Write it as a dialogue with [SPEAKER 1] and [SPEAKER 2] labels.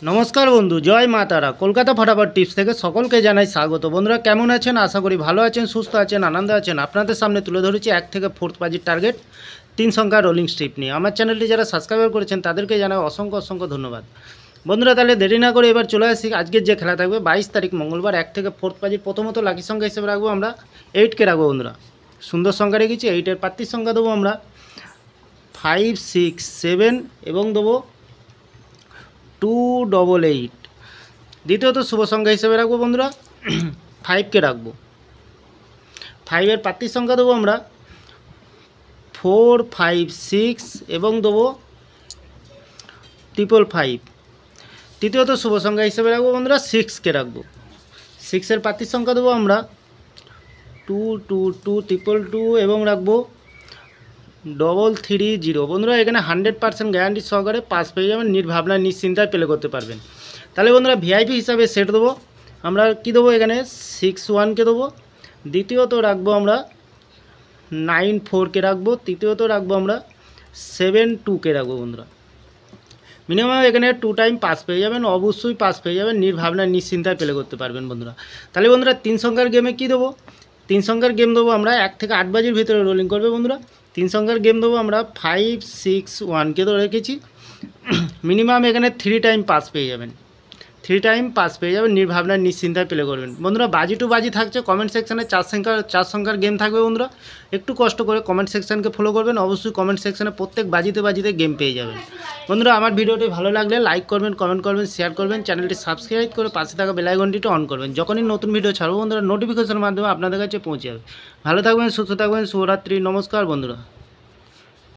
[SPEAKER 1] नमस्कार बंधु जय मा तारा कलकाता फटाफट टिप्स থেকে সকলকে জানাই স্বাগত। বন্ধুরা কেমন আছেন? আশা করি ভালো আছেন, সুস্থ আছেন, আনন্দে আছেন। আপনাদের সামনে তুলে ধরেছি 1 থেকে 4th বাজির টার্গেট 3 সংখ্যার রোলিং স্ট্রিপ নিয়ে। আমার চ্যানেলটি যারা সাবস্ক্রাইব করেছেন তাদেরকে জানাই অসংখ্য অসংখ্য ধন্যবাদ। বন্ধুরা তাহলে দেরি না করে এবার চলে আসি আজকের যে খেলা থাকবে 22 তারিখ মঙ্গলবার 1 থেকে 4th বাজির। প্রথমত লাকি সংখ্যা হিসেবে রাখবো আমরা 8 কে রাখবো। বন্ধুরা সুন্দর সংখ্যা রেখেছি। 8 এর প্রার্থীর সংখ্যা দেবো আমরা 5 6 7 এবং দেবো 288। দ্বিতীয়ত শুভ সংখ্যা হিসেবে রাখবো বন্ধুরা 5 কে রাখবো। 5 এর প্রার্থীর সংখ্যা দেবো আমরা 4 5 6 এবং দেবো 555। তৃতীয়ত শুভ সংখ্যা হিসেবে রাখবো বন্ধুরা 6 কে রাখবো। 6 এর প্রার্থীর সংখ্যা দেবো আমরা 2 2 2 222 এবং রাখবো 330। বন্ধুরা এখানে 100% গ্যারান্টি সহকারে পাস পেয়ে যাবেন, নির্ভাবনা নিশ্চিন্তায় প্লে করতে পারবেন। তাহলে বন্ধুরা ভিআইপি হিসাবে সেট দেবো আমরা কি দেবো এখানে 61 কে দেবো। দ্বিতীয়ত রাখবো আমরা 94 কে রাখবো। তৃতীয়ত রাখবো আমরা 72 কে রাখবো। বন্ধুরা মিনিমাম এখানে 2 টাইম পাস পেয়ে যাবেন, অবশ্যই পাস পেয়ে যাবেন, নির্ভাবনা নিশ্চিন্তায় প্লে করতে পারবেন বন্ধুরা। তাহলে বন্ধুরা 3 সংখ্যার গেমে কি দেবো? 3 সংখ্যার গেম দেবো আমরা 1 থেকে 8 বাজির ভিতরে রোলিং করবে বন্ধুরা। 3 সংখ্যার গেম দেবো আমরা 5 6 1 কে তো রেখেছি। মিনিমাম এখানে 3 টাইম পাস পেয়ে যাবেন, 3 টাইম পাস পেয়ে যাবেন, নির্ভাবনা নিশ্চিন্তায় প্লে করবেন বন্ধুরা। বাজি টু বাজি থাকছে। কমেন্ট সেকশানে 4 সংখ্যার গেম থাকবে বন্ধুরা। একটু কষ্ট করে কমেন্ট সেকশানকে ফলো করবেন, অবশ্যই কমেন্ট সেকশানে প্রত্যেক বাজিতে বাজিতে গেম পেয়ে যাবেন বন্ধুরা। আমার ভিডিওটি ভালো লাগলে লাইক করবেন, কমেন্ট করবেন, শেয়ার করবেন, চ্যানেলটি সাবস্ক্রাইব করে পাশে থাকা বেল আইকনটিটা অন করবেন। যখনই নতুন ভিডিও ছাড়বো বন্ধুরা নোটিফিকেশনের মাধ্যমে আপনাদের কাছে পৌঁছে যাবে। ভালো থাকবেন, সুস্থ থাকবেন, শুভরাত্রি, নমস্কার বন্ধুরা।